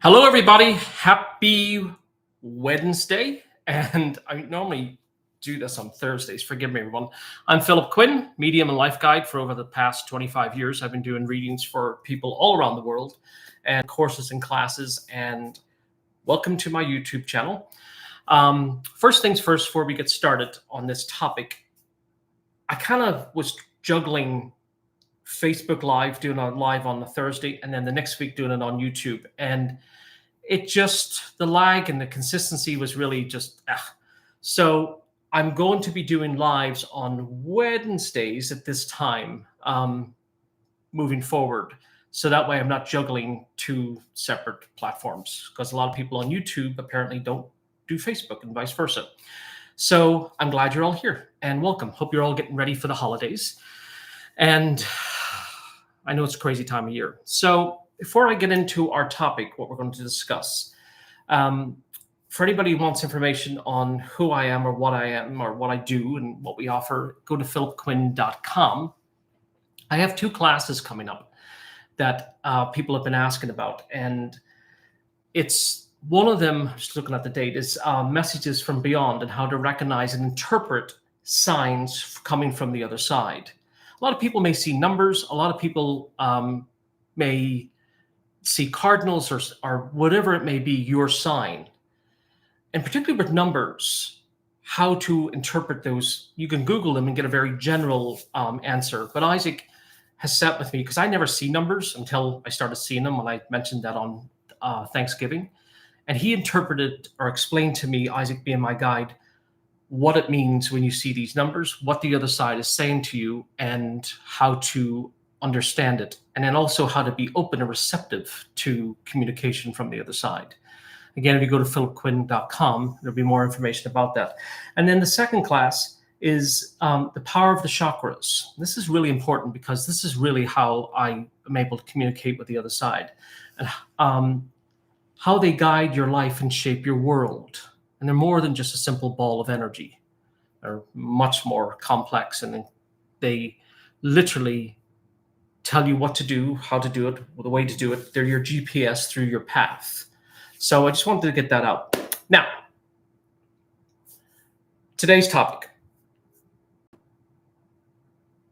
Hello, everybody. Happy Wednesday. And I normally do this on Thursdays. Forgive me, everyone. I'm Philip Quinn, medium and life guide for over the past 25 years. I've been doing readings for people all around the world and courses and classes. And welcome to my YouTube channel. First things first, before we get started on this topic, I kind of was juggling Facebook Live, doing a live on the Thursday, and then the next week doing it on YouTube. And the lag and the consistency was really just, So I'm going to be doing lives on Wednesdays at this time, moving forward. So that way I'm not juggling two separate platforms, because a lot of people on YouTube apparently don't do Facebook and vice versa. So I'm glad you're all here and welcome. Hope you're all getting ready for the holidays. And I know it's a crazy time of year. So before I get into our topic, what we're going to discuss, for anybody who wants information on who I am or what I do and what we offer, go to philipquinn.com. I have two classes coming up that people have been asking about. And it's one of them, just looking at the date, is Messages from Beyond and how to recognize and interpret signs coming from the other side. A lot of people may see numbers. A lot of people may see cardinals or whatever it may be, your sign. And particularly with numbers, how to interpret those. You can Google them and get a very general answer. But Isaac has sat with me, because I never see numbers until I started seeing them when I mentioned that on Thanksgiving. And he interpreted or explained to me, Isaac being my guide, what it means when you see these numbers, what the other side is saying to you, and how to understand it. And then also how to be open and receptive to communication from the other side. Again, if you go to philipquinn.com, there'll be more information about that. And then the second class is the power of the chakras. This is really important, because this is really how I am able to communicate with the other side, and how they guide your life and shape your world. And they're more than just a simple ball of energy. They're much more complex, and they literally tell you what to do, how to do it, the way to do it. They're your GPS through your path. So I just wanted to get that out. Now, today's topic.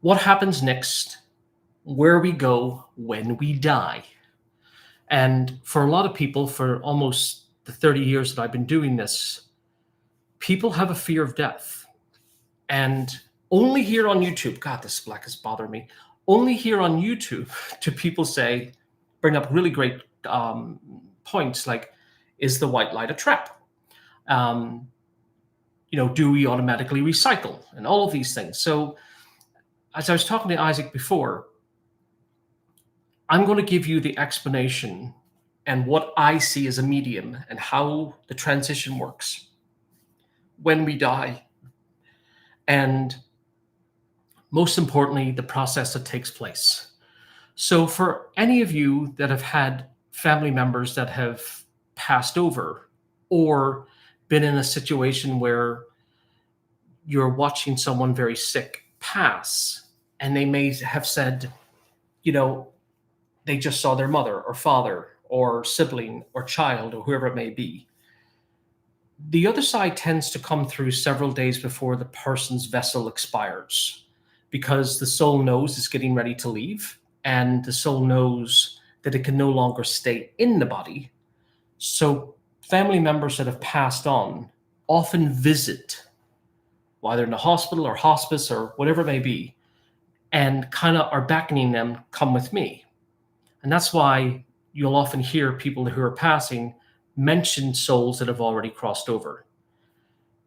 What happens next? Where we go when we die? And for a lot of people, for almost the 30 years that I've been doing this, people have a fear of death. And only here on YouTube, God, this black is bothering me. Only here on YouTube do people bring up really great points like, is the white light a trap? Do we automatically recycle? And all of these things. So as I was talking to Isaac before, I'm going to give you the explanation and what I see as a medium and how the transition works when we die. And most importantly, the process that takes place. So for any of you that have had family members that have passed over, or been in a situation where you're watching someone very sick pass, and they may have said, they just saw their mother or father or sibling or child or whoever it may be. The other side tends to come through several days before the person's vessel expires, because the soul knows it's getting ready to leave, and the soul knows that it can no longer stay in the body. So family members that have passed on often visit, while they're in the hospital or hospice or whatever it may be, and kind of are beckoning them, come with me. And that's why you'll often hear people who are passing mention souls that have already crossed over,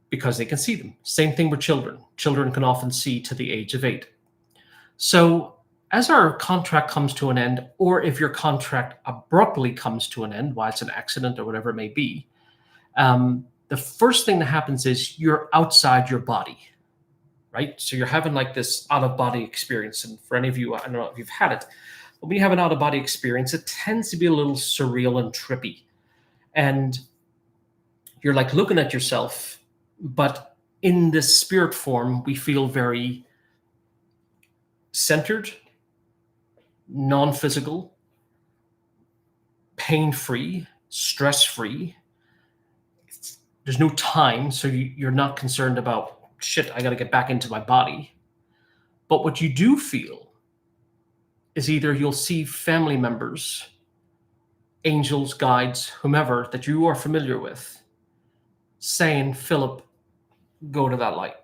because they can see them. Same thing with children. Children can often see to the age of 8. So as our contract comes to an end, or if your contract abruptly comes to an end, why it's an accident or whatever it may be, the first thing that happens is you're outside your body, right? So you're having like this out-of-body experience. And for any of you, I don't know if you've had it, but when you have an out-of-body experience, it tends to be a little surreal and trippy. And you're like looking at yourself, but in this spirit form, we feel very centered, non-physical, pain-free, stress-free. There's no time, so you're not concerned about, shit, I got to get back into my body. But what you do feel is either you'll see family members, angels, guides, whomever that you are familiar with, saying, Philip, go to that light.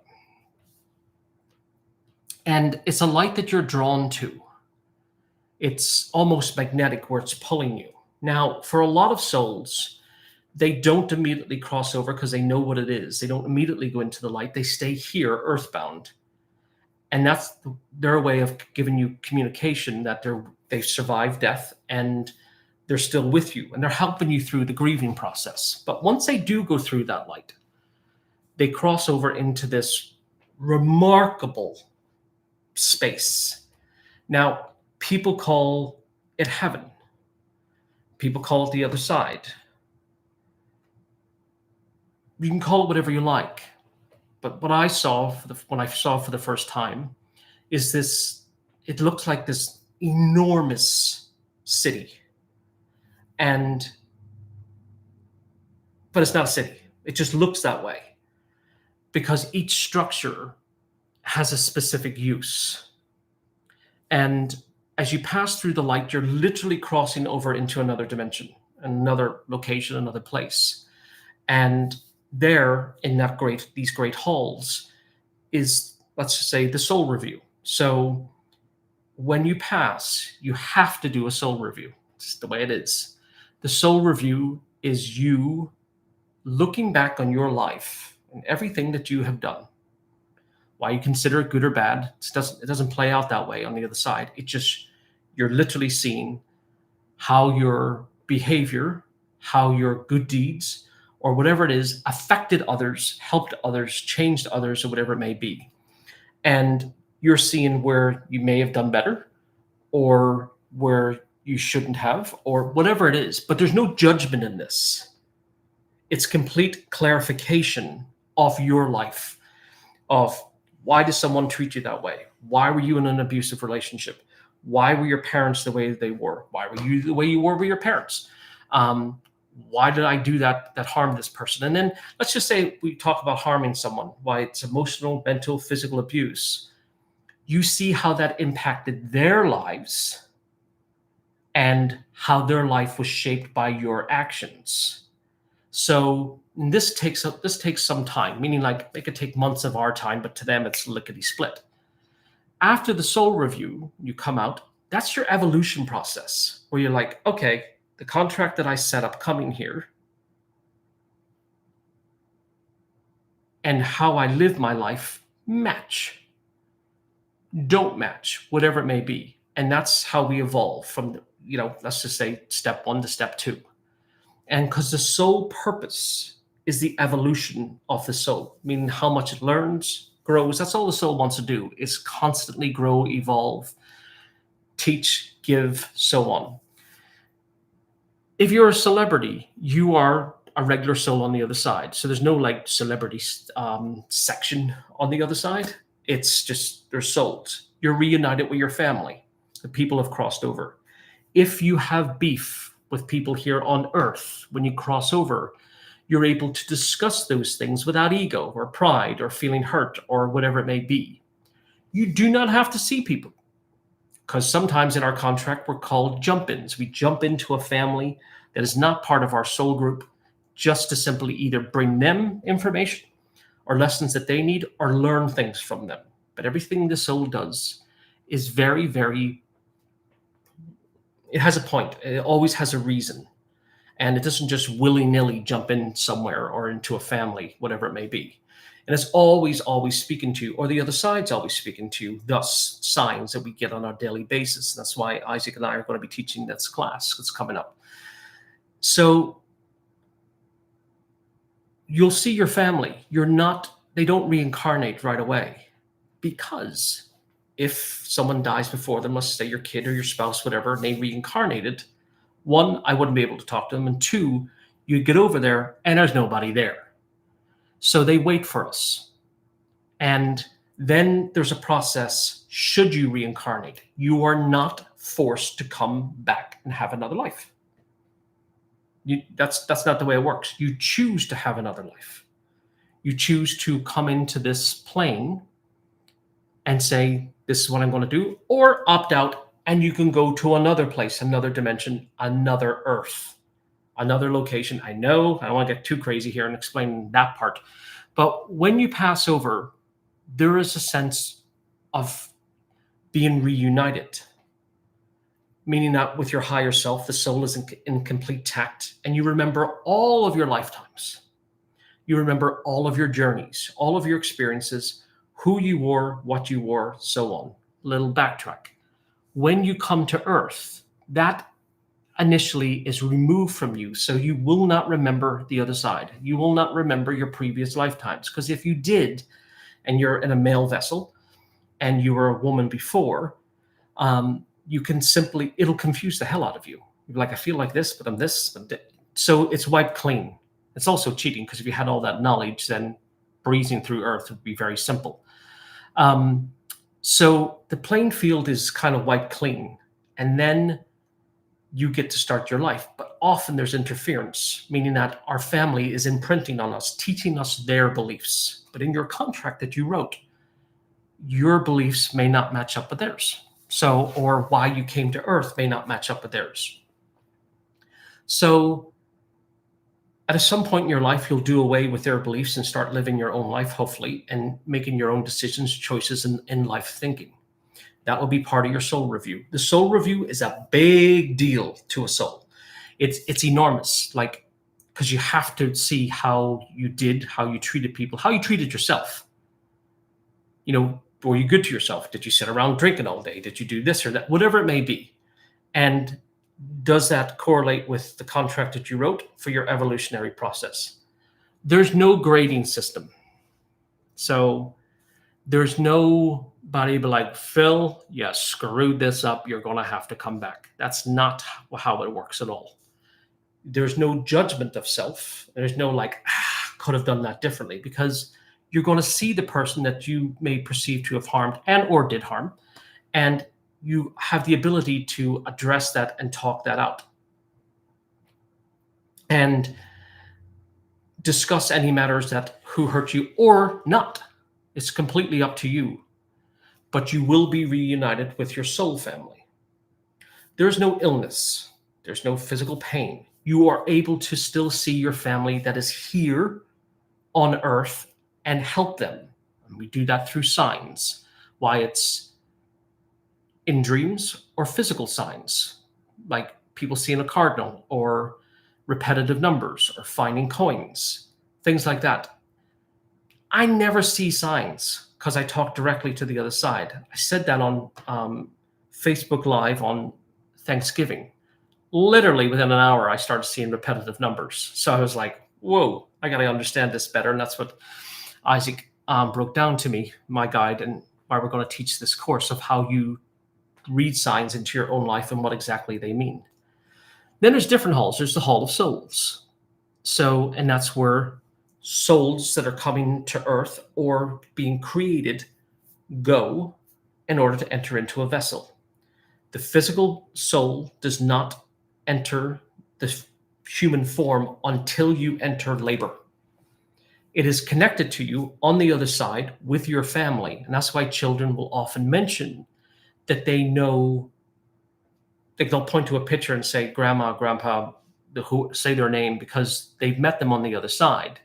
And it's a light that you're drawn to. It's almost magnetic where it's pulling you. Now, for a lot of souls, they don't immediately cross over because they know what it is. They don't immediately go into the light. They stay here, earthbound. And that's their way of giving you communication that they've survived death and they're still with you and they're helping you through the grieving process. But once they do go through that light, they cross over into this remarkable space. Now, people call it heaven. People call it the other side. You can call it whatever you like. But what I saw when I saw for the first time is this, it looks like this enormous city. But it's not a city. It just looks that way because each structure has a specific use. And as you pass through the light, you're literally crossing over into another dimension, another location, another place. And there in these great halls is, let's just say, the soul review. So when you pass, you have to do a soul review. It's the way it is. The soul review is you looking back on your life and everything that you have done. Why you consider it good or bad, it doesn't play out that way on the other side. It just, you're literally seeing how your behavior, how your good deeds, or whatever it is, affected others, helped others, changed others, or whatever it may be. And you're seeing where you may have done better, or where you shouldn't have, or whatever it is. But there's no judgment in this. It's complete clarification of your life, of why does someone treat you that way? Why were you in an abusive relationship? Why were your parents the way they were? Why were you the way you were with your parents? Why did I do that harmed this person? And then let's just say we talk about harming someone, why it's emotional, mental, physical abuse. You see how that impacted their lives and how their life was shaped by your actions. So this takes some time, meaning like it could take months of our time, but to them it's lickety split. After the soul review, you come out, that's your evolution process where you're like, okay, the contract that I set up coming here and how I live my life match, don't match, whatever it may be. And that's how we evolve from, let's just say step 1 to step 2. And because the soul purpose is the evolution of the soul, meaning how much it learns, grows. That's all the soul wants to do, is constantly grow, evolve, teach, give, so on. If you're a celebrity, you are a regular soul on the other side. So there's no like celebrity section on the other side. It's just they're souls. You're reunited with your family. The people have crossed over. If you have beef with people here on earth, when you cross over, you're able to discuss those things without ego or pride or feeling hurt or whatever it may be. You do not have to see people, because sometimes in our contract, we're called jump-ins. We jump into a family that is not part of our soul group just to simply either bring them information or lessons that they need or learn things from them. But everything the soul does is very, very, it has a point. It always has a reason. And it doesn't just willy-nilly jump in somewhere or into a family, whatever it may be. And it's always, always speaking to you, or the other side's always speaking to you, thus signs that we get on our daily basis. And that's why Isaac and I are going to be teaching this class that's coming up. So you'll see your family. They don't reincarnate right away, because if someone dies before them, let's say your kid or your spouse, whatever, and they reincarnated, 1, I wouldn't be able to talk to them. And 2, you get over there and there's nobody there. So they wait for us. And then there's a process. Should you reincarnate, you are not forced to come back and have another life. That's not the way it works. You choose to have another life. You choose to come into this plane and say, this is what I'm going to do, or opt out, and you can go to another place, another dimension, another Earth, another location. I know I don't want to get too crazy here and explain that part, but when you pass over, there is a sense of being reunited, meaning that with your higher self, the soul is in complete tact, and you remember all of your lifetimes. You remember all of your journeys, all of your experiences, who you were, what you were, so on. Little backtrack. When you come to Earth, that initially is removed from you, so you will not remember the other side. You will not remember your previous lifetimes, because if you did, and you're in a male vessel, and you were a woman before, you can simply, it'll confuse the hell out of you. You're like, I feel like this, but I'm this. But so it's wiped clean. It's also cheating, because if you had all that knowledge, then breezing through Earth would be very simple. So the playing field is kind of wiped clean, and then you get to start your life. But often there's interference, meaning that our family is imprinting on us, teaching us their beliefs. But in your contract that you wrote, your beliefs may not match up with theirs. So, or why you came to Earth may not match up with theirs. So at some point in your life, you'll do away with their beliefs and start living your own life, hopefully, and making your own decisions, choices, in life thinking. That will be part of your soul review. The soul review is a big deal to a soul. It's enormous, like, because you have to see how you did, how you treated people, how you treated yourself. You know, were you good to yourself? Did you sit around drinking all day? Did you do this or that? Whatever it may be. And does that correlate with the contract that you wrote for your evolutionary process? There's no grading system. So there's nobody be like, Phil, you screwed this up. You're going to have to come back. That's not how it works at all. There's no judgment of self. There's no like, could have done that differently, because you're going to see the person that you may perceive to have harmed and or did harm, and you have the ability to address that and talk that out and discuss any matters that who hurt you or not. It's completely up to you, but you will be reunited with your soul family. There's no illness. There's no physical pain. You are able to still see your family that is here on Earth and help them. And we do that through signs. Why it's in dreams or physical signs, like people seeing a cardinal or repetitive numbers or finding coins, things like that. I never see signs because I talk directly to the other side. I said that on Facebook Live on Thanksgiving. Literally within an hour, I started seeing repetitive numbers. So I was like, whoa, I got to understand this better. And that's what Isaac broke down to me, my guide, and why we're going to teach this course of how you read signs into your own life and what exactly they mean. Then there's different halls. There's the Hall of Souls. So, and that's where souls that are coming to Earth or being created go in order to enter into a vessel. The physical soul does not enter the human form until you enter labor. It is connected to you on the other side with your family. And that's why children will often mention that they know, like they'll point to a picture and say, Grandma, Grandpa, say their name because they've met them on the other side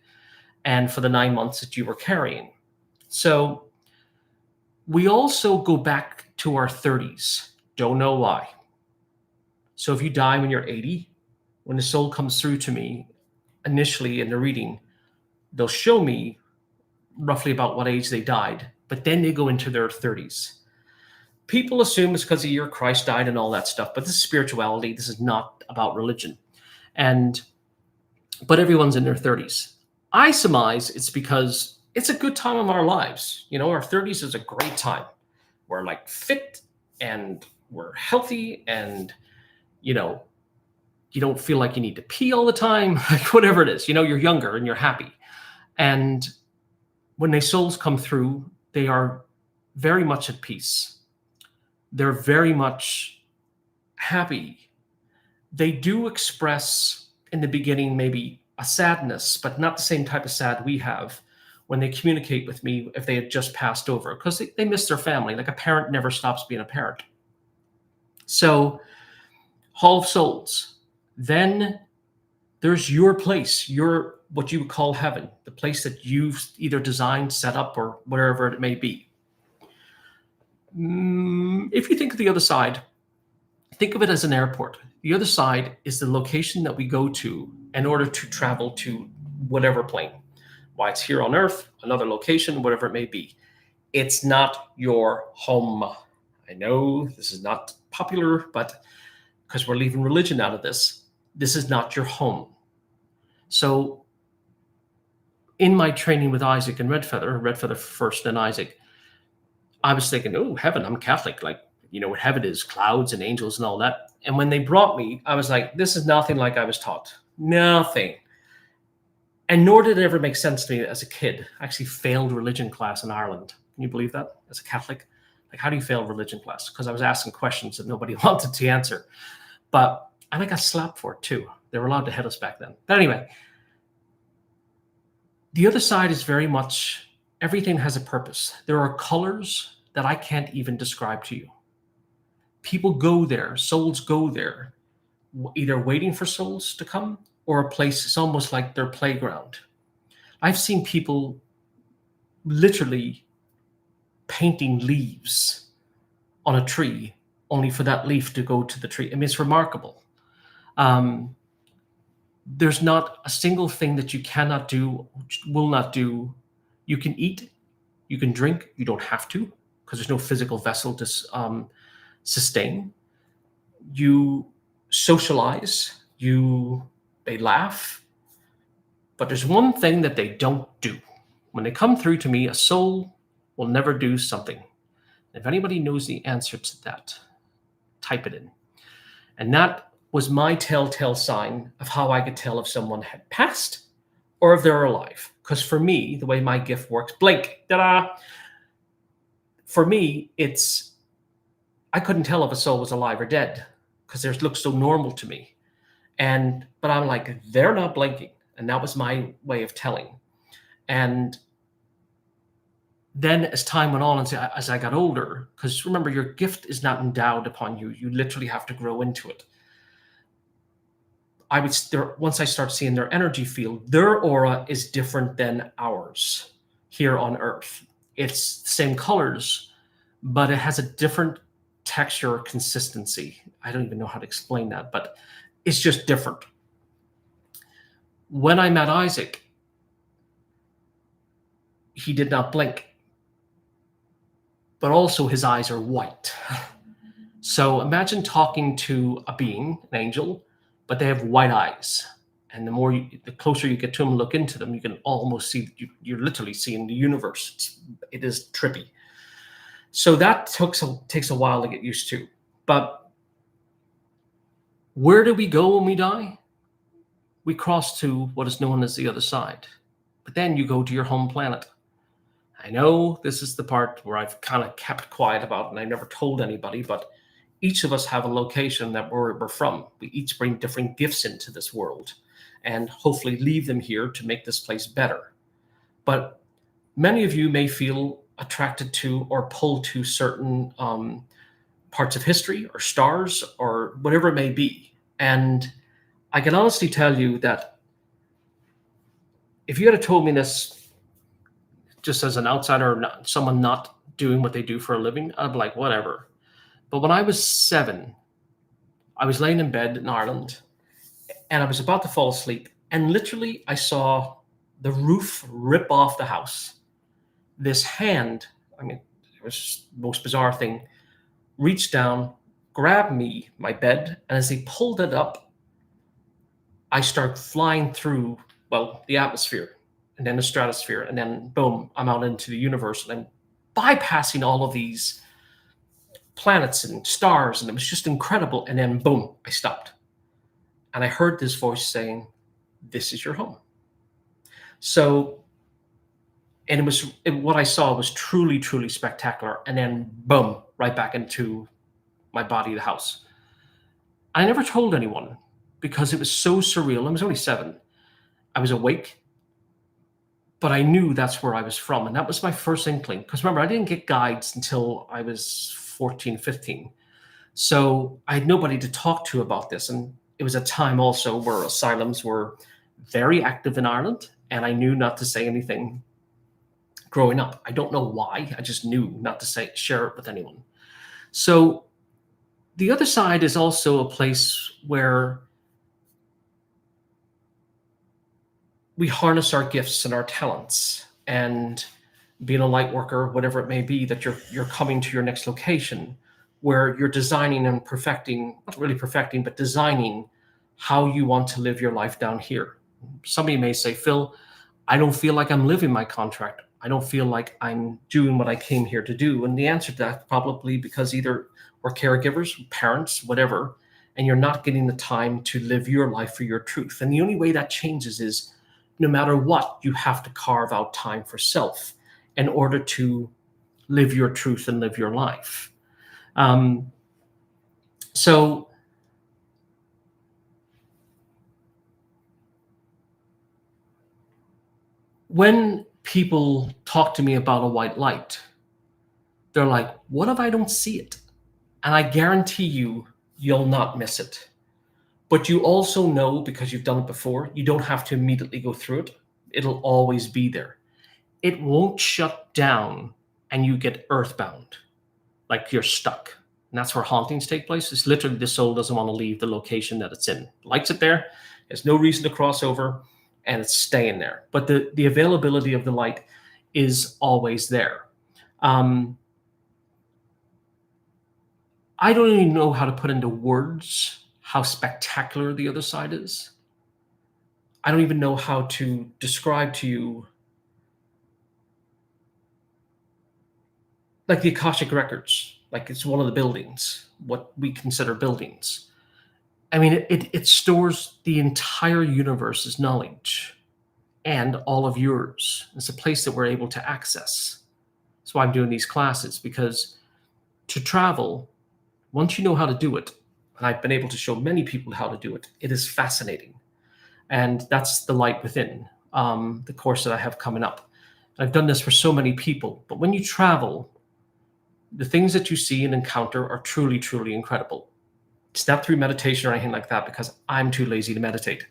and for the 9 months that you were carrying. So we also go back to our 30s. Don't know why. So if you die when you're 80, when the soul comes through to me, initially in the reading, they'll show me roughly about what age they died, but then they go into their 30s. People assume it's because the year Christ died and all that stuff, but this is spirituality. This is not about religion. But everyone's in their 30s. I surmise it's because it's a good time of our lives. You know, our 30s is a great time. We're like fit and we're healthy and, you know, you don't feel like you need to pee all the time, like whatever it is, you know, you're younger and you're happy. And when their souls come through, they are very much at peace. They're very much happy. They do express in the beginning maybe a sadness, but not the same type of sad we have when they communicate with me if they had just passed over, because they miss their family. Like a parent never stops being a parent. So, Hall of Souls. Then there's your place, your what you would call heaven, the place that you've either designed, set up, or wherever it may be. If you think of the other side, think of it as an airport. The other side is the location that we go to in order to travel to whatever plane. Why it's here on Earth, another location, whatever it may be. It's not your home. I know this is not popular, but because we're leaving religion out of this, this is not your home. So in my training with Isaac and Redfeather first, then Isaac, I was thinking, oh, heaven, I'm Catholic. Like, what heaven is, clouds and angels and all that. And when they brought me, I was like, this is nothing like I was taught. Nothing. And nor did it ever make sense to me as a kid. I actually failed religion class in Ireland. Can you believe that? As a Catholic? Like, how do you fail religion class? Because I was asking questions that nobody wanted to answer. But I got slapped for it too. They were allowed to hit us back then. But anyway, the other side is very much, everything has a purpose. There are colors that I can't even describe to you. People go there, souls go there, either waiting for souls to come or a place, it's almost like their playground. I've seen people literally painting leaves on a tree only for that leaf to go to the tree. I mean, it's remarkable. There's not a single thing that you cannot do, will not do. You can eat, you can drink, you don't have to, because there's no physical vessel to sustain. You socialize, they laugh. But there's one thing that they don't do. When they come through to me, a soul will never do something. If anybody knows the answer to that, type it in. And that was my telltale sign of how I could tell if someone had passed or if they're alive. Because for me, the way my gift works, blink, ta-da! For me, I couldn't tell if a soul was alive or dead because it looked so normal to me. But I'm like, they're not blinking. And that was my way of telling. And then as time went on and as I got older, because remember, your gift is not endowed upon you. You literally have to grow into it. Once I start seeing their energy field, their aura is different than ours here on Earth. It's the same colors, but it has a different texture or consistency. I don't even know how to explain that, but it's just different. When I met Isaac, he did not blink, but also his eyes are white. So imagine talking to a being, an angel, but they have white eyes. And the closer you get to them and look into them, you can almost see, you're literally seeing the universe. It is trippy. So that takes a while to get used to. But where do we go when we die? We cross to what is known as the other side. But then you go to your home planet. I know this is the part where I've kind of kept quiet about and I never told anybody, but each of us have a location that we're from. We each bring different gifts into this world and hopefully leave them here to make this place better. But many of you may feel attracted to or pulled to certain parts of history or stars or whatever it may be. And I can honestly tell you that if you had told me this just as an outsider or someone not doing what they do for a living, I'd be like, whatever. But when I was 7, I was laying in bed in Ireland and I was about to fall asleep. And literally I saw the roof rip off the house. This hand, it was the most bizarre thing, reached down, grabbed me, my bed. And as he pulled it up, I start flying through, the atmosphere and then the stratosphere. And then boom, I'm out into the universe and I'm bypassing all of these planets and stars, and it was just incredible. And then boom, I stopped. And I heard this voice saying, "This is your home." So, and what I saw was truly, truly spectacular. And then boom, right back into my body, the house. I never told anyone. because it was so surreal. I was only 7. I was awake, but I knew that's where I was from. And that was my first inkling. Because remember, I didn't get guides until I was 14, 15. So I had nobody to talk to about this. And it was a time also where asylums were very active in Ireland. And I knew not to say anything growing up. I don't know why. I just knew not to share it with anyone. So the other side is also a place where we harness our gifts and our talents, and being a light worker, whatever it may be, that you're coming to your next location, where you're designing and perfecting, not really perfecting, but designing how you want to live your life down here. Somebody may say, Phil, I don't feel like I'm living my contract. I don't feel like I'm doing what I came here to do. And the answer to that, probably because either we're caregivers, parents, whatever, and you're not getting the time to live your life for your truth. And the only way that changes is, no matter what, you have to carve out time for self in order to live your truth and live your life. So when people talk to me about a white light, they're like, what if I don't see it? And I guarantee you'll not miss it. But you also know, because you've done it before, you don't have to immediately go through it. It'll always be there. It won't shut down and you get earthbound, like you're stuck. And that's where hauntings take place. It's literally the soul doesn't want to leave the location that it's in. Likes it there. There's no reason to cross over, and it's staying there. But the availability of the light is always there. I don't even know how to put into words how spectacular the other side is. I don't even know how to describe to you, like the Akashic Records, like it's one of the buildings, what we consider buildings. I mean, it stores the entire universe's knowledge and all of yours. It's a place that we're able to access. That's why I'm doing these classes, because to travel, once you know how to do it, and I've been able to show many people how to do it, it is fascinating. And that's the light within, the course that I have coming up. I've done this for so many people, but when you travel, the things that you see and encounter are truly, truly incredible. It's not through meditation or anything like that, because I'm too lazy to meditate.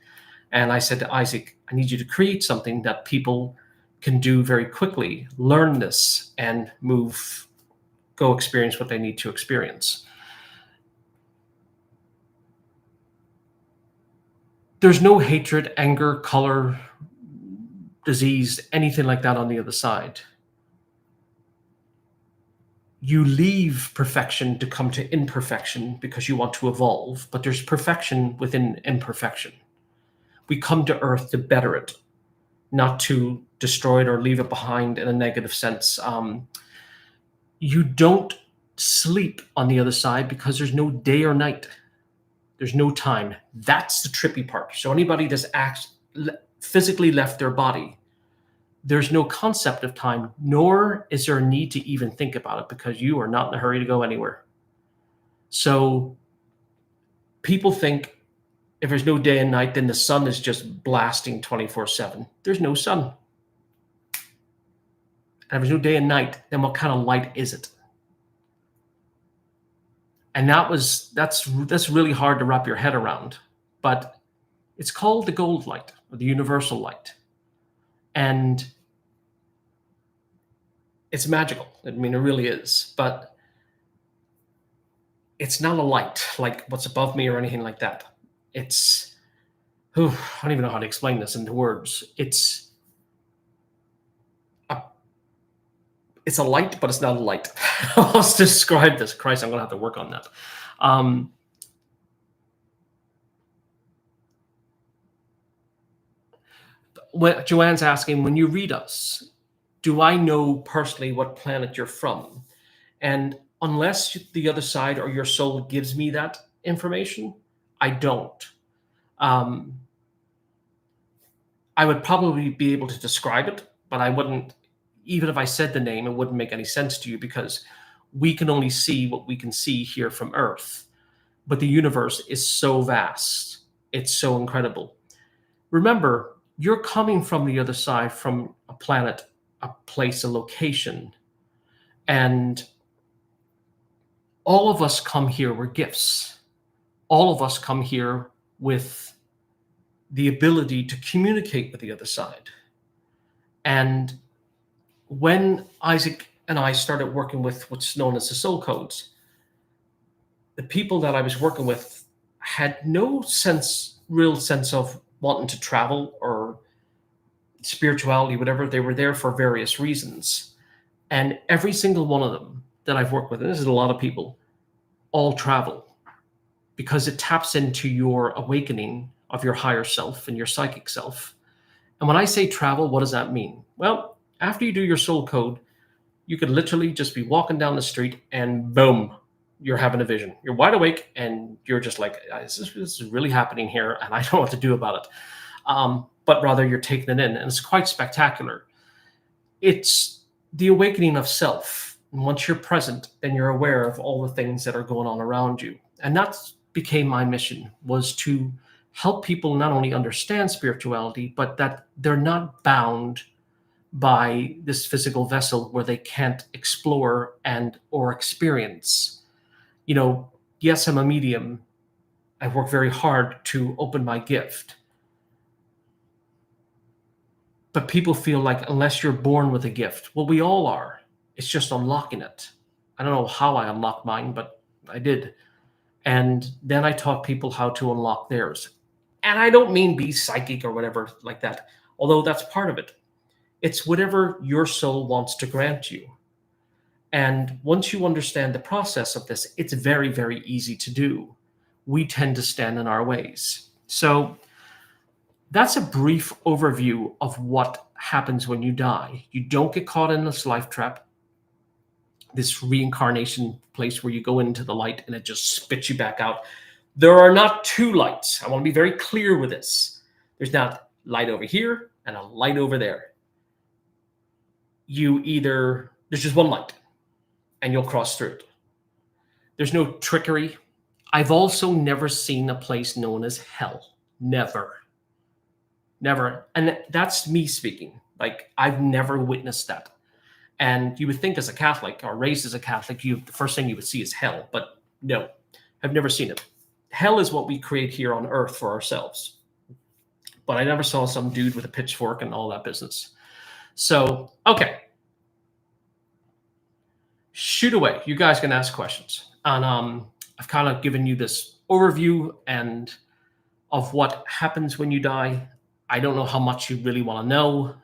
And I said to Isaac, I need you to create something that people can do very quickly, learn this, and go experience what they need to experience. There's no hatred, anger, color, disease, anything like that on the other side. You leave perfection to come to imperfection because you want to evolve, but there's perfection within imperfection. We come to Earth to better it, not to destroy it or leave it behind in a negative sense. You don't sleep on the other side because there's no day or night. There's no time. That's the trippy part. So anybody that's physically left their body, there's no concept of time, nor is there a need to even think about it, because you are not in a hurry to go anywhere. So people think if there's no day and night, then the sun is just blasting 24/7. There's no sun. And if there's no day and night, then what kind of light is it? And that's really hard to wrap your head around. But it's called the gold light, or the universal light. And it's magical. I mean, it really is. But it's not a light like what's above me or anything like that. I don't even know how to explain this into words. It's a light, but it's not a light. I'll describe this. Christ, I'm going to have to work on that. Joanne's asking, when you read us, do I know personally what planet you're from? And unless the other side or your soul gives me that information, I don't. I would probably be able to describe it, but I wouldn't. Even if I said the name, it wouldn't make any sense to you, because we can only see what we can see here from Earth. But the universe is so vast It's so incredible. Remember, you're coming from the other side, from a planet, a place, a location. And all of us come here with gifts. All of us come here with the ability to communicate with the other side. And when Isaac and I started working with what's known as the soul codes, the people that I was working with had no real sense of wanting to travel or spirituality, whatever. They were there for various reasons. And every single one of them that I've worked with, and this is a lot of people, all travel because it taps into your awakening of your higher self and your psychic self. And when I say travel, what does that mean? Well, after you do your soul code, you could literally just be walking down the street and boom, you're having a vision. You're wide awake and you're just like, this is really happening here and I don't know what to do about it. But rather you're taking it in, and it's quite spectacular. It's the awakening of self. And once you're present, then you're aware of all the things that are going on around you. And that became my mission, was to help people not only understand spirituality, but that they're not bound by this physical vessel where they can't explore and or experience. Yes, I'm a medium. I work very hard to open my gift. But people feel like unless you're born with a gift, well, we all are. It's just unlocking it. I don't know how I unlocked mine, but I did. And then I taught people how to unlock theirs. And I don't mean be psychic or whatever like that, although that's part of it. It's whatever your soul wants to grant you. And once you understand the process of this, it's very, very easy to do. We tend to stand in our ways. So that's a brief overview of what happens when you die. You don't get caught in this life trap, this reincarnation place where you go into the light and it just spits you back out. There are not two lights. I want to be very clear with this. There's not light over here and a light over there. There's just one light and you'll cross through it. There's no trickery. I've also never seen a place known as hell. Never. And that's me speaking. Like, I've never witnessed that. And you would think as a Catholic or raised as a Catholic, the first thing you would see is hell. But no, I've never seen it. Hell is what we create here on earth for ourselves. But I never saw some dude with a pitchfork and all that business. So, okay. Shoot away. You guys can ask questions. And I've kind of given you this overview and of what happens when you die. I don't know how much you really want to know.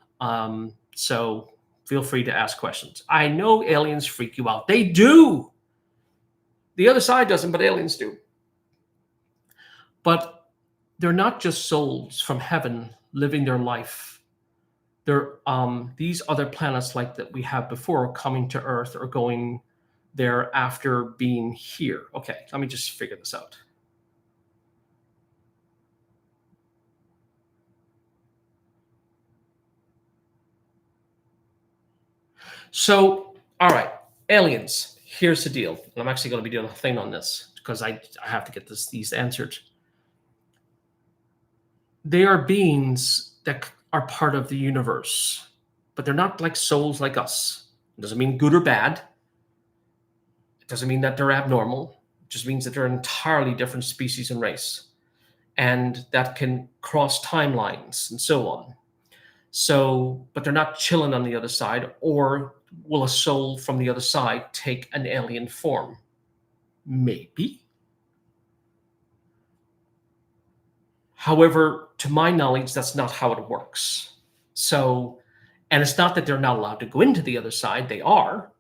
So feel free to ask questions. I know aliens freak you out. They do. The other side doesn't, but aliens do. But they're not just souls from heaven living their life. They're these other planets like that we have before coming to Earth or going there after being here. Okay, let me just figure this out. So, all right, aliens. Here's the deal. And I'm actually going to be doing a thing on this because I have to get these answered. They are beings that are part of the universe, but they're not like souls like us. It doesn't mean good or bad. It doesn't mean that they're abnormal. It just means that they're an entirely different species and race, and that can cross timelines and so on. So, but they're not chilling on the other side, or will a soul from the other side take an alien form? Maybe. However, to my knowledge, that's not how it works. So, and it's not that they're not allowed to go into the other side. They are.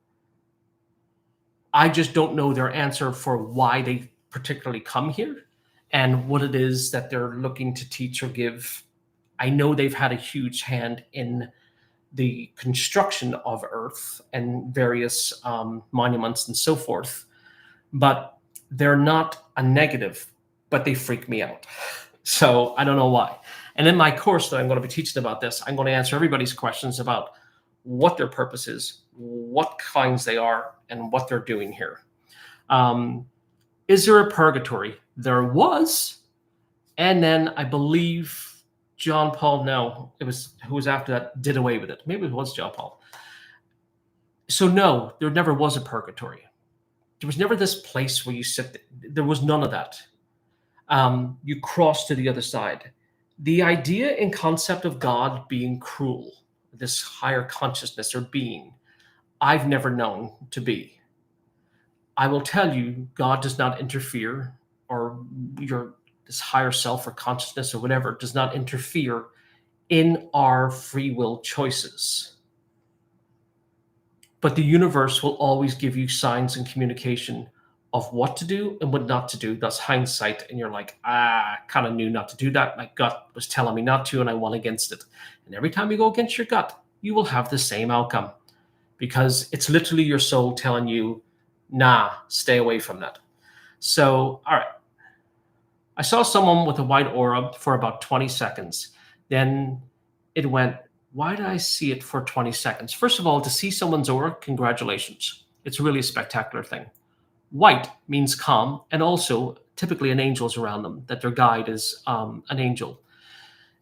I just don't know their answer for why they particularly come here and what it is that they're looking to teach or give. I know they've had a huge hand in the construction of Earth and various monuments and so forth, but they're not a negative, but they freak me out. So I don't know why. And in my course that I'm going to be teaching about this, I'm going to answer everybody's questions about what their purpose is, what kinds they are, and what they're doing here. Is there a purgatory? There was. And then I believe John Paul, no, it was who was after that, did away with it. Maybe it was John Paul. So no, there never was a purgatory. There was never this place where you sit. There was none of that. You cross to the other side. The idea and concept of God being cruel, this higher consciousness or being, I've never known to be. I will tell you, God does not interfere, or your this higher self or consciousness or whatever does not interfere in our free will choices. But the universe will always give you signs and communication of what to do and what not to do. That's hindsight. And you're like, kind of knew not to do that. My gut was telling me not to, and I went against it. And every time you go against your gut, you will have the same outcome because it's literally your soul telling you, nah, stay away from that. So, all right. I saw someone with a white aura for about 20 seconds. Then it went, why did I see it for 20 seconds? First of all, to see someone's aura, congratulations. It's really a spectacular thing. White means calm, and also typically an angel's around them, that their guide is an angel.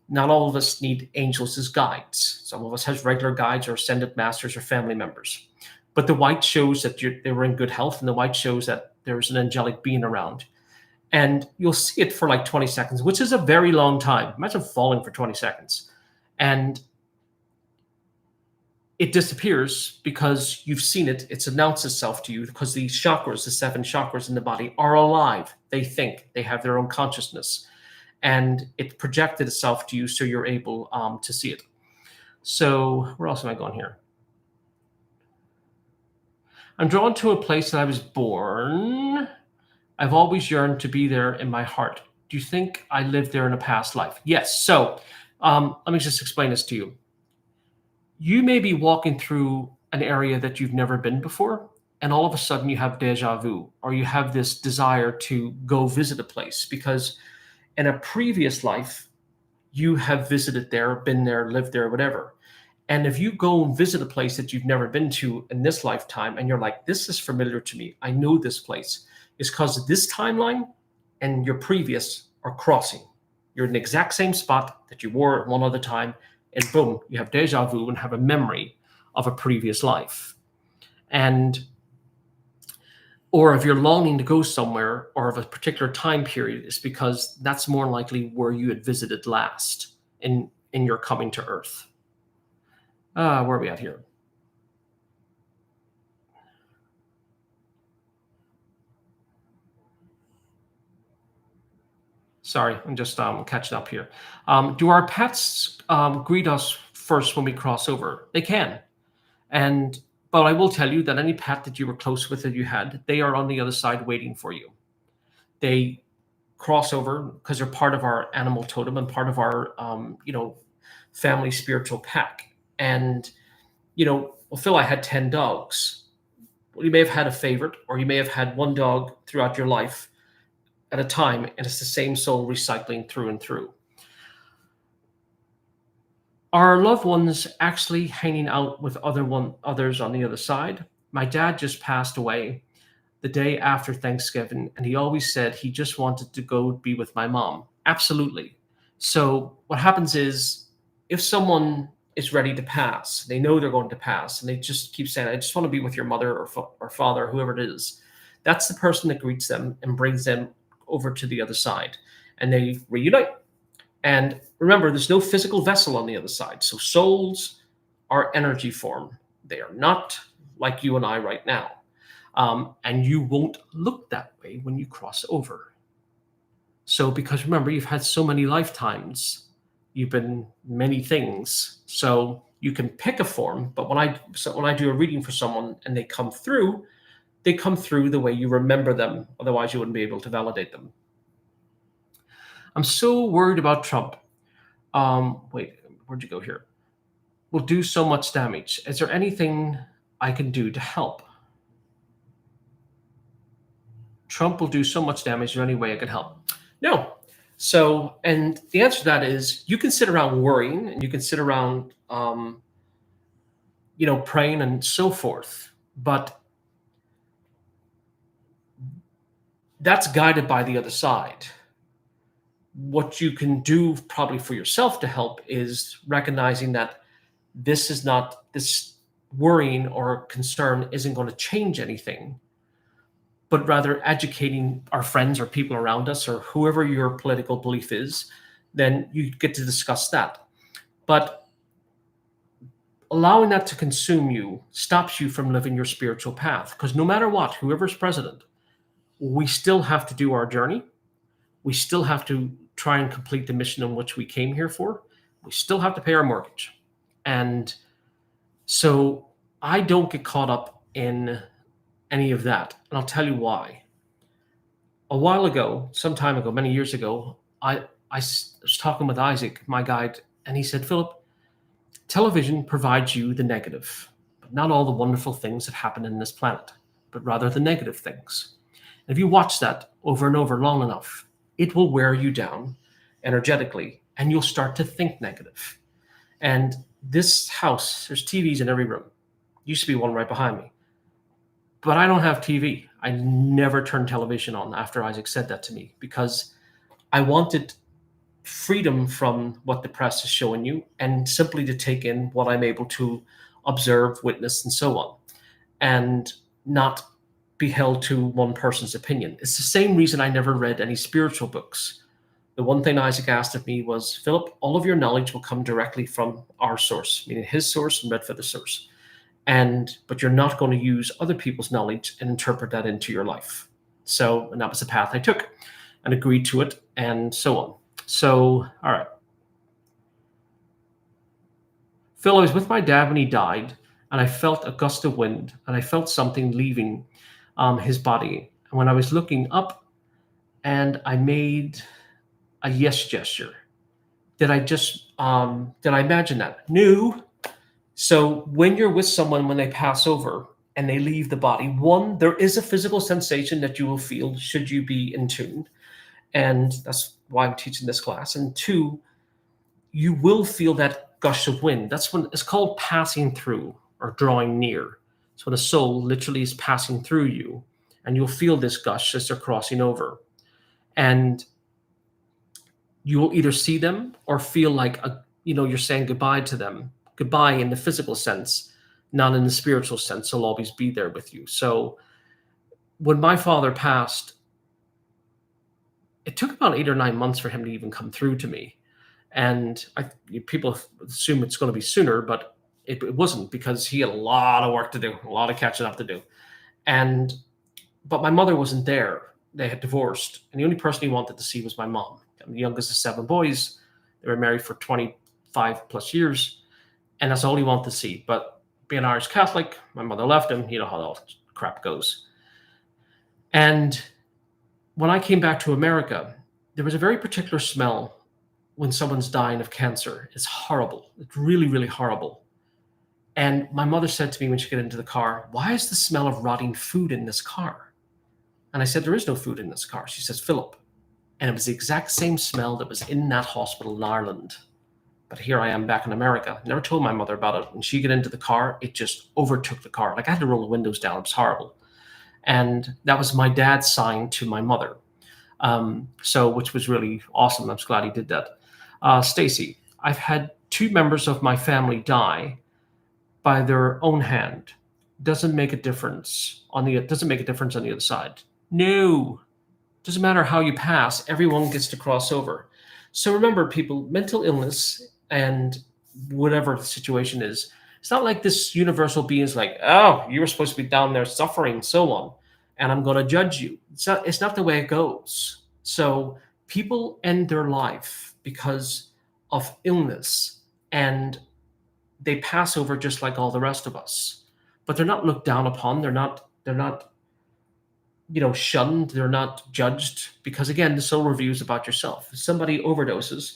Not all of us need angels as guides. Some of us have regular guides or ascended masters or family members. But the white shows that they were in good health, and the white shows that there's an angelic being around. And you'll see it for like 20 seconds, which is a very long time. Imagine falling for 20 seconds. And it disappears because you've seen it. It's announced itself to you because the chakras, the 7 chakras in the body, are alive. They think, they have their own consciousness. And it projected itself to you so you're able to see it. So where else am I going here? I'm drawn to a place that I was born. I've always yearned to be there in my heart. Do you think I lived there in a past life? Yes. So let me just explain this to you. You may be walking through an area that you've never been before, and all of a sudden you have deja vu, or you have this desire to go visit a place because in a previous life, you have visited there, been there, lived there, whatever. And if you go and visit a place that you've never been to in this lifetime, and you're like, this is familiar to me, I know this place, it's because this timeline and your previous are crossing. You're in the exact same spot that you were at one other time, and boom, you have deja vu and have a memory of a previous life. And or if you're longing to go somewhere or of a particular time period, it's because that's more likely where you had visited last in your coming to Earth. Where are we at here? Sorry, I'm just catching up here. Do our pets greet us first when we cross over? They can. But I will tell you that any pet that you were close with that you had, they are on the other side waiting for you. They cross over because they're part of our animal totem and part of our, family spiritual pack. And, well, Phil, I had 10 dogs. Well, you may have had a favorite, or you may have had one dog throughout your life at a time, and it's the same soul recycling through and through. Are loved ones actually hanging out with others on the other side? My dad just passed away the day after Thanksgiving, and he always said he just wanted to go be with my mom. Absolutely. So what happens is if someone is ready to pass, they know they're going to pass, and they just keep saying, I just want to be with your mother or father, whoever it is. That's the person that greets them and brings them over to the other side, and they reunite. And remember, there's no physical vessel on the other side. So souls are energy form. They are not like you and I right now. And you won't look that way when you cross over. So, because remember, you've had so many lifetimes, you've been many things. So you can pick a form, but when I do a reading for someone and they come through the way you remember them. Otherwise, you wouldn't be able to validate them. I'm so worried about Trump. Wait, where'd you go here? Will do so much damage. Is there anything I can do to help? Trump will do so much damage. Is there any way I can help? No. So, and the answer to that is you can sit around worrying and you can sit around, praying and so forth. But that's guided by the other side. what you can do probably for yourself to help is recognizing that this worrying or concern isn't going to change anything, but rather educating our friends or people around us or whoever your political belief is, then you get to discuss that. But allowing that to consume you stops you from living your spiritual path. Because no matter what, whoever's president, we still have to do our journey. We still have to try and complete the mission in which we came here for. We still have to pay our mortgage. And so I don't get caught up in any of that. And I'll tell you why. A while ago, some time ago, many years ago, I was talking with Isaac, my guide, and he said, Philip, television provides you the negative, but not all the wonderful things that happen in this planet, but rather the negative things. And if you watch that over and over long enough, it will wear you down energetically, and you'll start to think negative. And this house, there's TVs in every room. Used to be one right behind me. But I don't have TV. I never turned television on after Isaac said that to me because I wanted freedom from what the press is showing you and simply to take in what I'm able to observe, witness, and so on, and not be held to one person's opinion. It's the same reason I never read any spiritual books. The one thing Isaac asked of me was, Philip, all of your knowledge will come directly from our source, meaning his source and read for the source. But you're not going to use other people's knowledge and interpret that into your life. And that was the path I took and agreed to it and so on. So, all right. Phil, I was with my dad when he died, and I felt a gust of wind, and I felt something leaving his body. And when I was looking up, and I made a yes gesture. Did I imagine that? No. So when you're with someone, when they pass over and they leave the body, one, there is a physical sensation that you will feel should you be in tune. And that's why I'm teaching this class. And two, you will feel that gush of wind. That's when it's called passing through or drawing near. So the soul literally is passing through you, and you'll feel this gush as they're crossing over. And you will either see them or feel like you're saying goodbye to them. Goodbye in the physical sense, not in the spiritual sense. They'll always be there with you. So when my father passed, it took about 8 or 9 months for him to even come through to me. And people assume it's going to be sooner, but it wasn't, because he had a lot of work to do, a lot of catching up to do. But my mother wasn't there. They had divorced, and the only person he wanted to see was my mom. I'm the youngest of 7 boys. They were married for 25 plus years, and that's all he wanted to see. But being Irish Catholic, my mother left him. You know how all crap goes. And when I came back to America, there was a very particular smell when someone's dying of cancer. It's horrible. It's really, really horrible. And my mother said to me when she got into the car, why is the smell of rotting food in this car? And I said, there is no food in this car. She says, Philip. And it was the exact same smell that was in that hospital in Ireland. But here I am back in America. Never told my mother about it. When she got into the car, it just overtook the car. Like I had to roll the windows down. It was horrible. And that was my dad's sign to my mother. Which was really awesome. I'm glad he did that. Stacy, I've had 2 members of my family die by their own hand. Doesn't make a difference on the other side. No. Doesn't matter how you pass, everyone gets to cross over. So remember, people, mental illness and whatever the situation is, it's not like this universal being is like, oh, you were supposed to be down there suffering, so on, and I'm going to judge you. It's not the way it goes. So people end their life because of illness, and they pass over just like all the rest of us. But they're not looked down upon. They're not shunned. They're not judged, because again, the soul review is about yourself. If somebody overdoses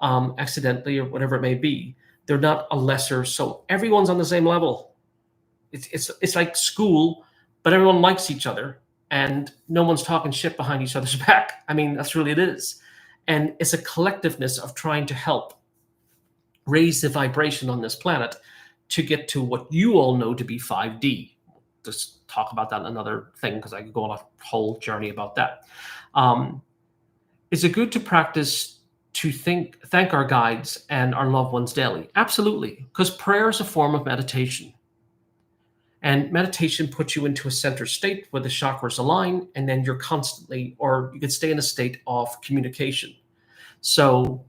accidentally or whatever it may be, they're not a lesser soul. Everyone's on the same level. It's like school, but everyone likes each other and no one's talking shit behind each other's back. I mean, that's really it is. And it's a collectiveness of trying to help raise the vibration on this planet to get to what you all know to be 5D. Just talk about that in another thing, because I could go on a whole journey about that. Is it good to practice to thank our guides and our loved ones daily? Absolutely, because prayer is a form of meditation. And meditation puts you into a center state where the chakras align, and then you're constantly, or you can stay in a state of communication. So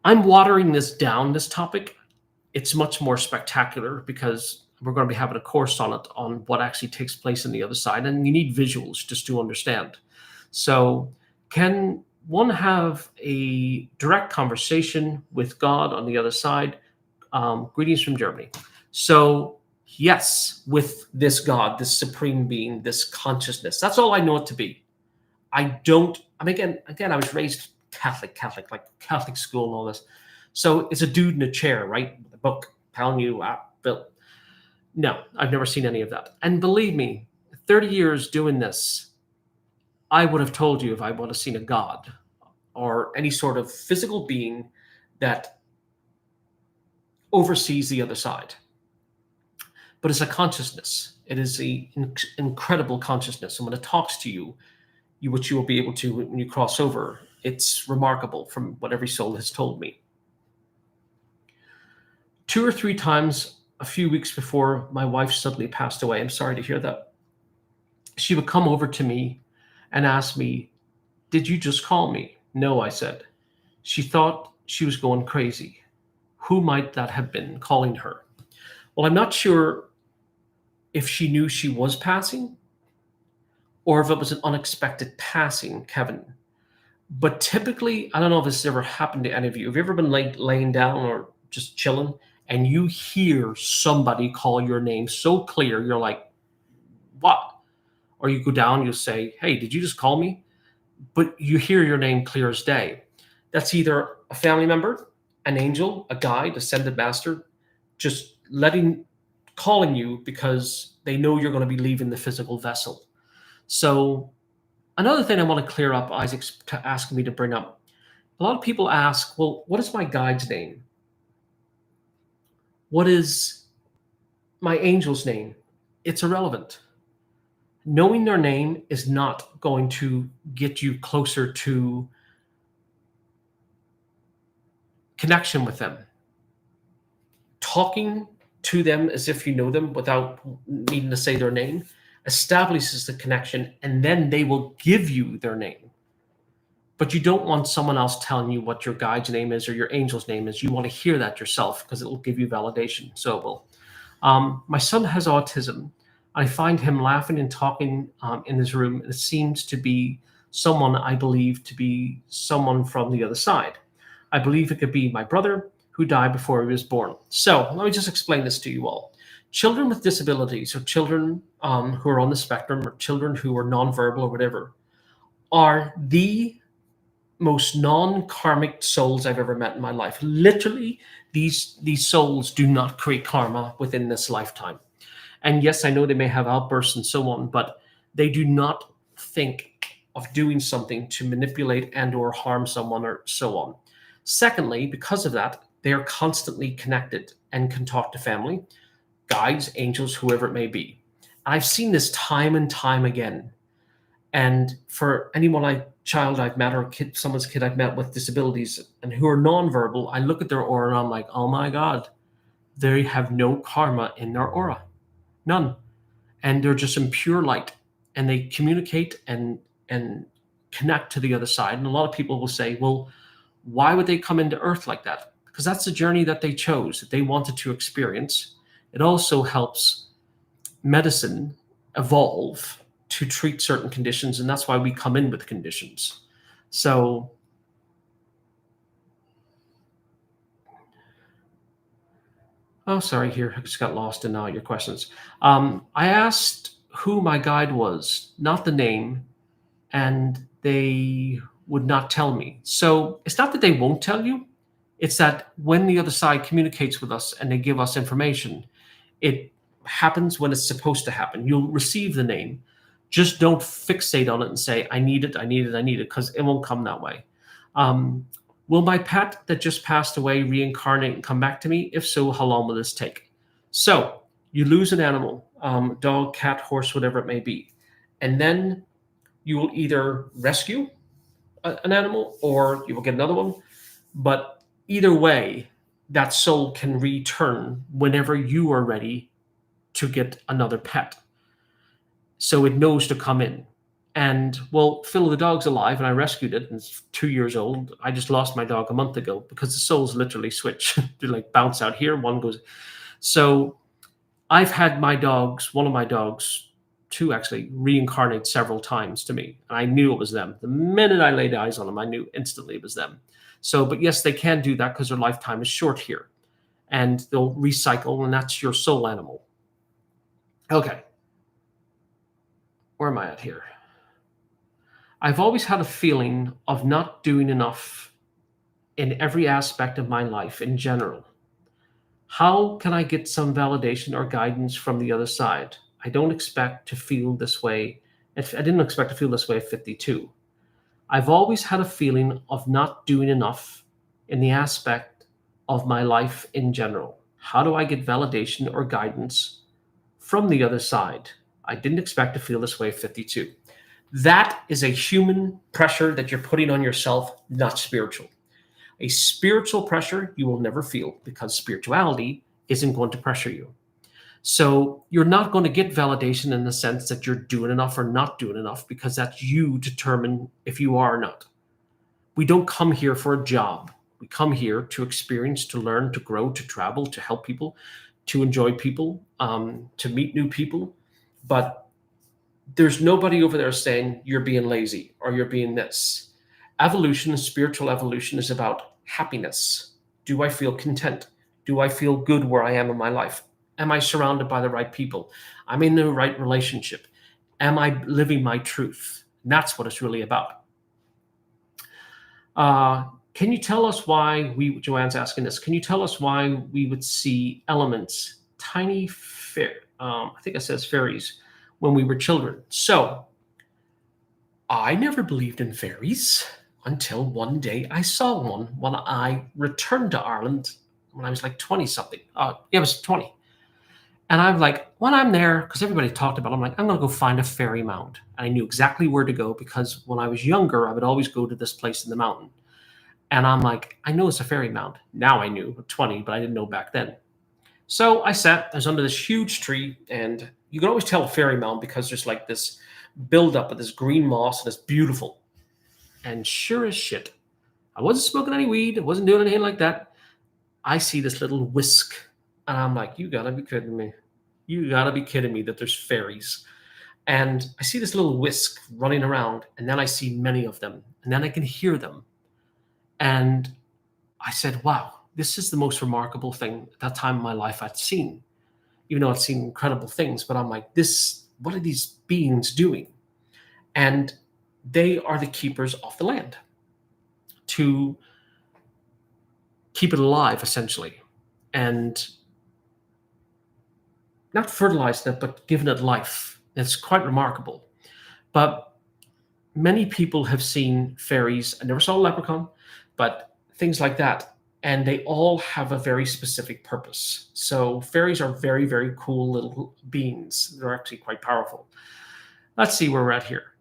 I'm watering this down, this topic. It's much more spectacular because we're going to be having a course on it, on what actually takes place on the other side. And you need visuals just to understand. So, can one have a direct conversation with God on the other side? Greetings from Germany. So, yes, with this God, this supreme being, this consciousness. That's all I know it to be. I don't. I mean, again, I was raised Catholic, like Catholic school and all this. So it's a dude in a chair, right? With a book telling you, Bill. No, I've never seen any of that. And believe me, 30 years doing this, I would have told you if I would have seen a God or any sort of physical being that oversees the other side. But it's a consciousness. It is an incredible consciousness. And when it talks to you, which you will be able to when you cross over, it's remarkable from what every soul has told me. 2 or 3 times a few weeks before my wife suddenly passed away, I'm sorry to hear that, she would come over to me and ask me, "Did you just call me?" "No," I said. She thought she was going crazy. Who might that have been calling her? Well, I'm not sure if she knew she was passing or if it was an unexpected passing, Kevin. But typically, I don't know if this has ever happened to any of you. Have you ever been laying down or just chilling and you hear somebody call your name so clear, you're like, what? Or you go down, you say, "Hey, did you just call me?" But you hear your name clear as day. That's either a family member, an angel, a guide, ascended master, just calling you because they know you're going to be leaving the physical vessel. So another thing I want to clear up, Isaac's asking me to bring up. A lot of people ask, well, what is my guide's name? What is my angel's name? It's irrelevant. Knowing their name is not going to get you closer to connection with them. Talking to them as if you know them without needing to say their name establishes the connection, and then they will give you their name. But you don't want someone else telling you what your guide's name is or your angel's name is. You want to hear that yourself because it will give you validation. So it will. My son has autism. I find him laughing and talking in his room. It seems to be someone I believe to be someone from the other side. I believe it could be my brother who died before he was born. So let me just explain this to you all. Children with disabilities, or children who are on the spectrum, or children who are nonverbal or whatever, are the most non-karmic souls I've ever met in my life. Literally, these souls do not create karma within this lifetime. And yes, I know they may have outbursts and so on, but they do not think of doing something to manipulate and or harm someone or so on. Secondly, because of that, they are constantly connected and can talk to family, guides, angels, whoever it may be. I've seen this time and time again. And for child I've met or someone's kid I've met with disabilities and who are nonverbal, I look at their aura and I'm like, oh my God, they have no karma in their aura. None. And they're just in pure light. And they communicate and connect to the other side. And a lot of people will say, well, why would they come into Earth like that? Because that's the journey that they chose, that they wanted to experience. It also helps medicine evolve to treat certain conditions, and that's why we come in with conditions. So sorry, here I just got lost in your questions. I asked who my guide was, not the name, and they would not tell me. So it's not that they won't tell you, it's that when the other side communicates with us and they give us information, it happens when it's supposed to happen. You'll receive the name. Just don't fixate on it and say, I need it, because it won't come that way. Will my pet that just passed away reincarnate and come back to me? If so, how long will this take? So you lose an animal, dog, cat, horse, whatever it may be. And then you will either rescue an animal, or you will get another one. But either way, that soul can return whenever you are ready to get another pet. So it knows to come in. And well, Phil the dog's alive, and I rescued it, and it's 2 years old. I just lost my dog a month ago because the souls literally switch. They like bounce out here, one goes. So I've had one of my dogs, two actually, reincarnate several times to me. And I knew it was them. The minute I laid eyes on them, I knew instantly it was them. So, but yes, they can do that because their lifetime is short here. And they'll recycle, and that's your soul animal. Okay. Where am I at here? I've always had a feeling of not doing enough in every aspect of my life in general. How can I get some validation or guidance from the other side? I don't expect to feel this way. I didn't expect to feel this way at 52. I've always had a feeling of not doing enough in the aspect of my life in general. How do I get validation or guidance from the other side? I didn't expect to feel this way at 52. That is a human pressure that you're putting on yourself, not spiritual. A spiritual pressure you will never feel because spirituality isn't going to pressure you. So you're not going to get validation in the sense that you're doing enough or not doing enough, because that's you determine if you are or not. We don't come here for a job. We come here to experience, to learn, to grow, to travel, to help people, to enjoy people, to meet new people. But there's nobody over there saying you're being lazy or you're being this. Evolution, spiritual evolution, is about happiness. Do I feel content? Do I feel good where I am in my life? Am I surrounded by the right people? I'm in the right relationship. Am I living my truth? And that's what it's really about. Can you tell us why Joanne's asking this, can you tell us why we would see elements, tiny, I think it says fairies, when we were children? So I never believed in fairies until one day I saw one when I returned to Ireland when I was like 20 something. It was 20. And I'm like, when I'm there, because everybody talked about it, I'm like, I'm going to go find a fairy mound. And I knew exactly where to go because when I was younger, I would always go to this place in the mountain. And I'm like, I know it's a fairy mound. Now I knew at 20, but I didn't know back then. So I was under this huge tree, and you can always tell a fairy mound because there's like this buildup of this green moss, and it's beautiful. And sure as shit, I wasn't smoking any weed. I wasn't doing anything like that. I see this little whisk, and I'm like, you gotta be kidding me. You gotta be kidding me that there's fairies. And I see this little whisk running around, and then I see many of them, and then I can hear them. And I said, wow, this is the most remarkable thing at that time in my life I'd seen. Even though I'd seen incredible things, but I'm like, what are these beings doing? And they are the keepers of the land to keep it alive, essentially, and not fertilizing it, but giving it life. It's quite remarkable. But many people have seen fairies. I never saw a leprechaun, but things like that. And they all have a very specific purpose. So fairies are very, very cool little beings. They're actually quite powerful. Let's see where we're at here.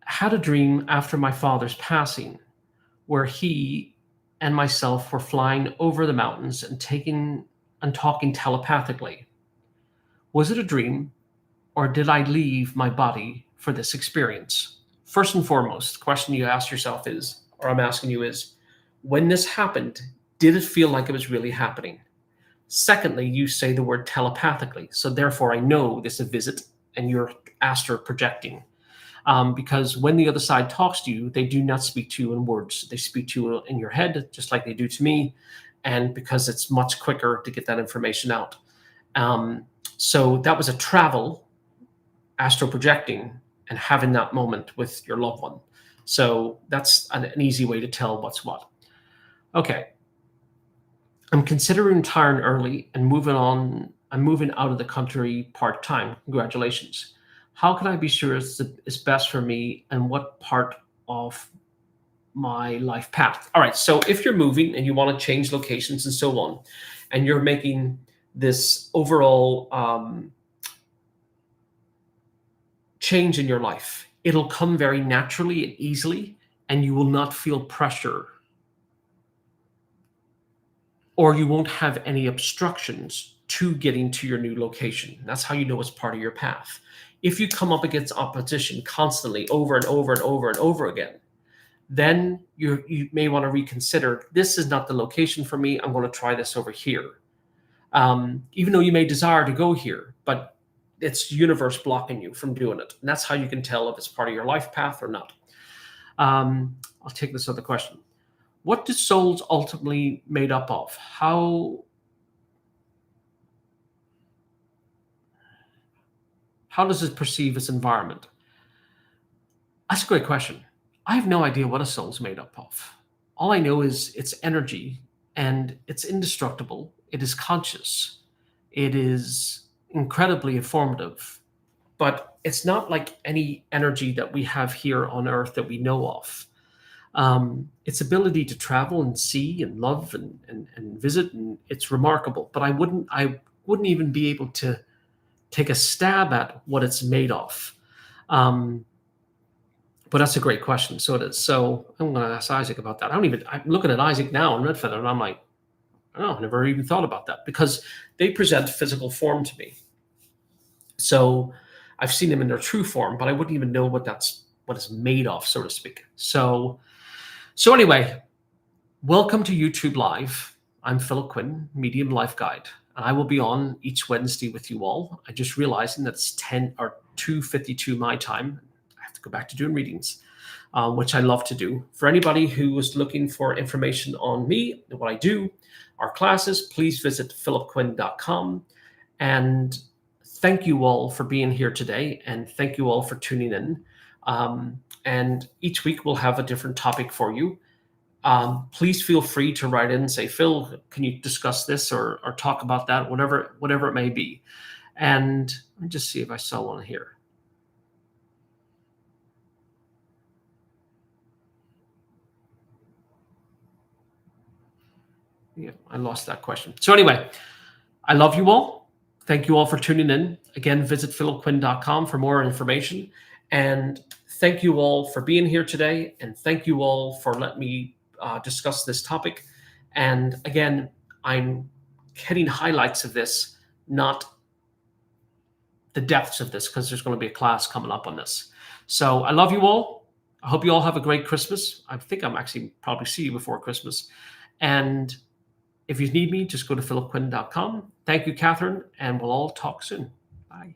Had a dream after my father's passing where he and myself were flying over the mountains and talking telepathically. Was it a dream, or did I leave my body for this experience? First and foremost, the question you ask yourself is, or I'm asking you is, when this happened, did it feel like it was really happening? Secondly, you say the word telepathically. So therefore, I know this is a visit and you're astral projecting. Because when the other side talks to you, they do not speak to you in words. They speak to you in your head, just like they do to me. And because it's much quicker to get that information out. So that was a travel, astral projecting, and having that moment with your loved one. So that's an easy way to tell what's what. Okay. I'm considering retiring early and moving on. I'm moving out of the country part-time. Congratulations. How can I be sure it's best for me, and what part of my life path? All right. So if you're moving and you want to change locations and so on, and you're making this overall change in your life, it'll come very naturally and easily, and you will not feel pressure, or you won't have any obstructions to getting to your new location. That's how you know it's part of your path. If you come up against opposition constantly over and over and over and over again, then you may want to reconsider, this is not the location for me. I'm going to try this over here. Even though you may desire to go here, but it's universe blocking you from doing it. And that's how you can tell if it's part of your life path or not. I'll take this other question. What do souls ultimately made up of? How does it perceive its environment? That's a great question. I have no idea what a soul's made up of. All I know is it's energy, and it's indestructible. It is conscious. It is incredibly informative, but it's not like any energy that we have here on Earth that we know of. Its ability to travel and see and love and visit, and it's remarkable. But I wouldn't even be able to take a stab at what it's made of. But that's a great question. So it is. So I'm going to ask Isaac about that. I'm looking at Isaac now and Redfeather, and I'm like, I never even thought about that, because they present physical form to me. So I've seen them in their true form, but I wouldn't even know what it's made of, so to speak. So anyway, welcome to YouTube Live. I'm Philip Quinn, Medium Life Guide, and I will be on each Wednesday with you all. I just realizing that it's 10 or 2:52 my time. I have to go back to doing readings, which I love to do. For anybody who is looking for information on me and what I do, our classes, please visit philipquinn.com. And thank you all for being here today, and thank you all for tuning in. And each week we'll have a different topic for you. Please feel free to write in and say, Phil, can you discuss this or talk about that, whatever it may be. And let me just see if I saw one here. Yeah, I lost that question. So anyway, I love you all. Thank you all for tuning in. Again, visit philipquinn.com for more information. And thank you all for being here today. And thank you all for letting me discuss this topic. And again, I'm hitting highlights of this, not the depths of this, because there's going to be a class coming up on this. So I love you all. I hope you all have a great Christmas. I think I'm actually probably see you before Christmas. And if you need me, just go to philipquinn.com. Thank you, Catherine, and we'll all talk soon. Bye.